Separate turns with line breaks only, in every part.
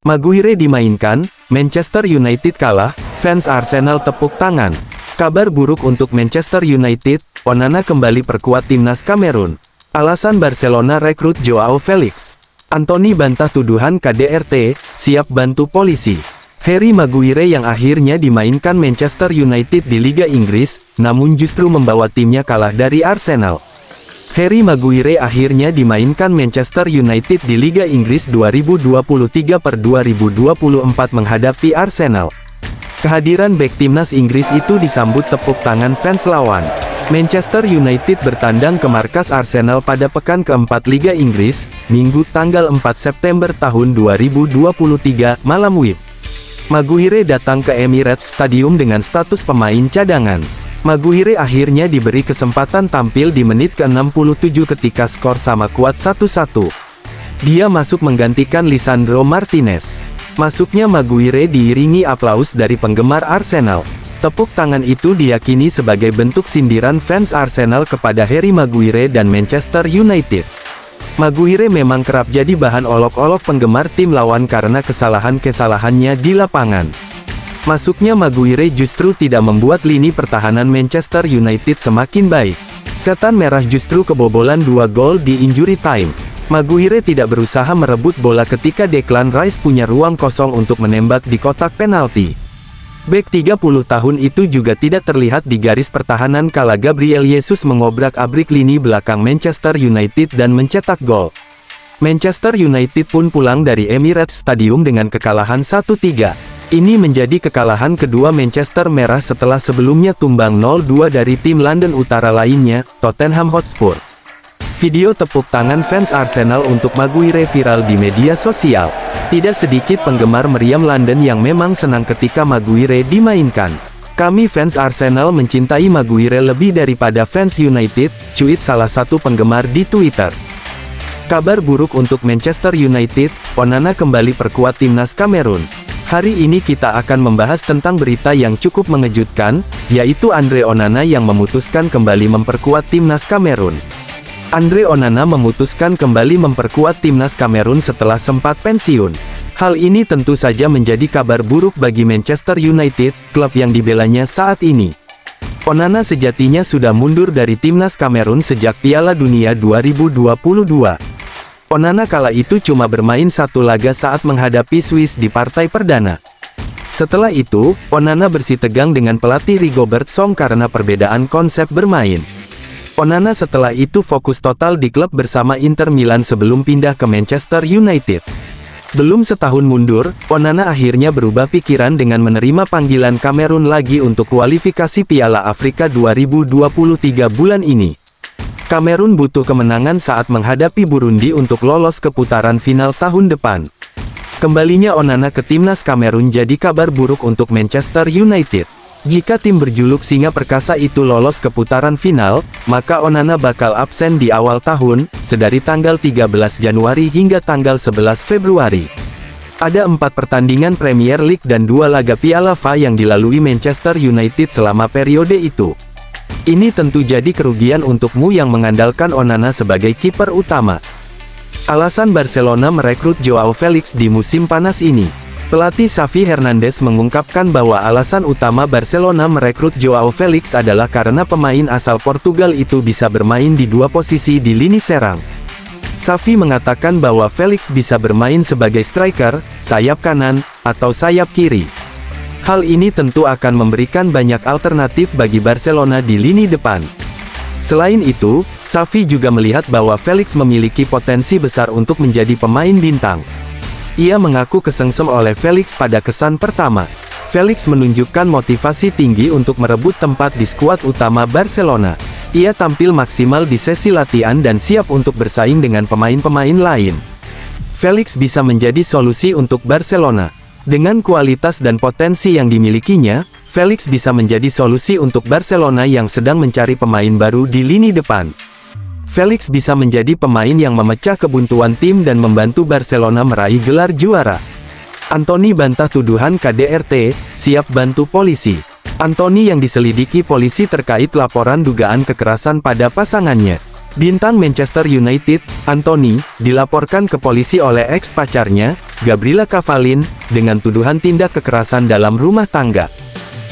Maguire dimainkan, Manchester United kalah, fans Arsenal tepuk tangan. Kabar buruk untuk Manchester United, Onana kembali perkuat timnas Kamerun. Alasan Barcelona rekrut Joao Felix. Anthony bantah tuduhan KDRT, siap bantu polisi. Harry Maguire yang akhirnya dimainkan Manchester United di Liga Inggris, namun justru membawa timnya kalah dari Arsenal. Harry Maguire akhirnya dimainkan Manchester United di Liga Inggris 2023/2024 menghadapi Arsenal. Kehadiran bek timnas Inggris itu disambut tepuk tangan fans lawan. Manchester United bertandang ke markas Arsenal pada pekan keempat Liga Inggris, Minggu tanggal 4 September tahun 2023, malam WIB. Maguire datang ke Emirates Stadium dengan status pemain cadangan. Maguire akhirnya diberi kesempatan tampil di menit ke-67 ketika skor sama kuat 1-1. Dia masuk menggantikan Lisandro Martinez. Masuknya Maguire diiringi aplaus dari penggemar Arsenal. Tepuk tangan itu diyakini sebagai bentuk sindiran fans Arsenal kepada Harry Maguire dan Manchester United. Maguire memang kerap jadi bahan olok-olok penggemar tim lawan karena kesalahan-kesalahannya di lapangan. Masuknya Maguire justru tidak membuat lini pertahanan Manchester United semakin baik. Setan Merah justru kebobolan 2 gol di injury time. Maguire tidak berusaha merebut bola ketika Declan Rice punya ruang kosong untuk menembak di kotak penalti. Bek 30 tahun itu juga tidak terlihat di garis pertahanan kala Gabriel Jesus mengobrak-abrik lini belakang Manchester United dan mencetak gol. Manchester United pun pulang dari Emirates Stadium dengan kekalahan 1-3. Ini menjadi kekalahan kedua Manchester Merah setelah sebelumnya tumbang 0-2 dari tim London Utara lainnya, Tottenham Hotspur. Video tepuk tangan fans Arsenal untuk Maguire viral di media sosial. Tidak sedikit penggemar meriam London yang memang senang ketika Maguire dimainkan. "Kami fans Arsenal mencintai Maguire lebih daripada fans United," cuit salah satu penggemar di Twitter. Kabar buruk untuk Manchester United, Onana kembali perkuat timnas Kamerun. Hari ini kita akan membahas tentang berita yang cukup mengejutkan, yaitu Andre Onana yang memutuskan kembali memperkuat timnas Kamerun. Andre Onana memutuskan kembali memperkuat timnas Kamerun setelah sempat pensiun. Hal ini tentu saja menjadi kabar buruk bagi Manchester United, klub yang dibelanya saat ini. Onana sejatinya sudah mundur dari timnas Kamerun sejak Piala Dunia 2022. Onana kala itu cuma bermain satu laga saat menghadapi Swiss di partai perdana. Setelah itu, Onana bersitegang dengan pelatih Rigobert Song karena perbedaan konsep bermain. Onana setelah itu fokus total di klub bersama Inter Milan sebelum pindah ke Manchester United. Belum setahun mundur, Onana akhirnya berubah pikiran dengan menerima panggilan Kamerun lagi untuk kualifikasi Piala Afrika 2023 bulan ini. Kamerun butuh kemenangan saat menghadapi Burundi untuk lolos ke putaran final tahun depan. Kembalinya Onana ke timnas Kamerun jadi kabar buruk untuk Manchester United. Jika tim berjuluk Singa Perkasa itu lolos ke putaran final, maka Onana bakal absen di awal tahun, sedari tanggal 13 Januari hingga tanggal 11 Februari. Ada 4 pertandingan Premier League dan 2 laga Piala FA yang dilalui Manchester United selama periode itu. Ini tentu jadi kerugian untukmu yang mengandalkan Onana sebagai kiper utama. Alasan Barcelona merekrut Joao Felix di musim panas ini. Pelatih Xavi Hernandez mengungkapkan bahwa alasan utama Barcelona merekrut Joao Felix adalah karena pemain asal Portugal itu bisa bermain di 2 posisi di lini serang. Xavi mengatakan bahwa Felix bisa bermain sebagai striker, sayap kanan, atau sayap kiri. Hal ini tentu akan memberikan banyak alternatif bagi Barcelona di lini depan. Selain itu, Xavi juga melihat bahwa Felix memiliki potensi besar untuk menjadi pemain bintang. Ia mengaku kesengsem oleh Felix pada kesan pertama. Felix menunjukkan motivasi tinggi untuk merebut tempat di skuad utama Barcelona. Ia tampil maksimal di sesi latihan dan siap untuk bersaing dengan pemain-pemain lain. Felix bisa menjadi solusi untuk Barcelona. Dengan kualitas dan potensi yang dimilikinya, Felix bisa menjadi solusi untuk Barcelona yang sedang mencari pemain baru di lini depan. Felix bisa menjadi pemain yang memecah kebuntuan tim dan membantu Barcelona meraih gelar juara. Anthony bantah tuduhan KDRT, siap bantu polisi. Anthony yang diselidiki polisi terkait laporan dugaan kekerasan pada pasangannya. Bintang Manchester United, Anthony, dilaporkan ke polisi oleh ex-pacarnya, Gabriela Cavallin, dengan tuduhan tindak kekerasan dalam rumah tangga.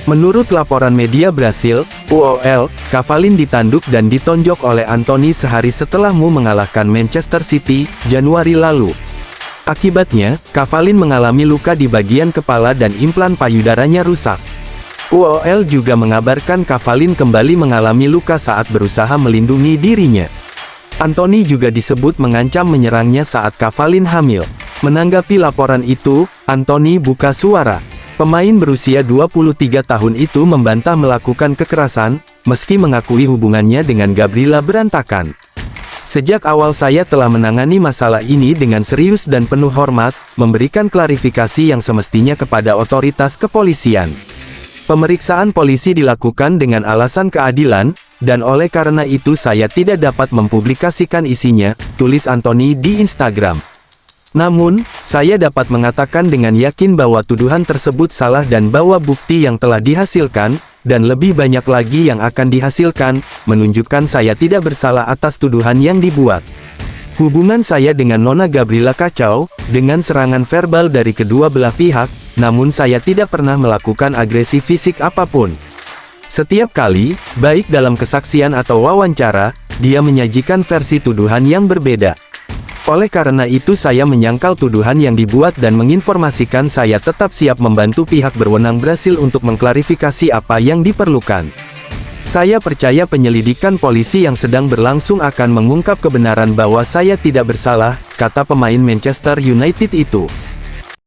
Menurut laporan media Brasil, UOL, Cavallin ditanduk dan ditonjok oleh Anthony sehari setelah MU mengalahkan Manchester City, Januari lalu. Akibatnya, Cavallin mengalami luka di bagian kepala dan implan payudaranya rusak. UOL juga mengabarkan Cavallin kembali mengalami luka saat berusaha melindungi dirinya. Anthony juga disebut mengancam menyerangnya saat Cavallin hamil. Menanggapi laporan itu, Anthony buka suara. Pemain berusia 23 tahun itu membantah melakukan kekerasan, meski mengakui hubungannya dengan Gabriela berantakan. Sejak awal saya telah menangani masalah ini dengan serius dan penuh hormat, memberikan klarifikasi yang semestinya kepada otoritas kepolisian. Pemeriksaan polisi dilakukan dengan alasan keadilan, dan oleh karena itu saya tidak dapat mempublikasikan isinya, tulis Anthony di Instagram. Namun, saya dapat mengatakan dengan yakin bahwa tuduhan tersebut salah dan bahwa bukti yang telah dihasilkan, dan lebih banyak lagi yang akan dihasilkan, menunjukkan saya tidak bersalah atas tuduhan yang dibuat. Hubungan saya dengan Nona Gabriela kacau, dengan serangan verbal dari kedua belah pihak, namun saya tidak pernah melakukan agresi fisik apapun. Setiap kali, baik dalam kesaksian atau wawancara, dia menyajikan versi tuduhan yang berbeda. Oleh karena itu saya menyangkal tuduhan yang dibuat dan menginformasikan saya tetap siap membantu pihak berwenang Brasil untuk mengklarifikasi apa yang diperlukan. Saya percaya penyelidikan polisi yang sedang berlangsung akan mengungkap kebenaran bahwa saya tidak bersalah, kata pemain Manchester United itu.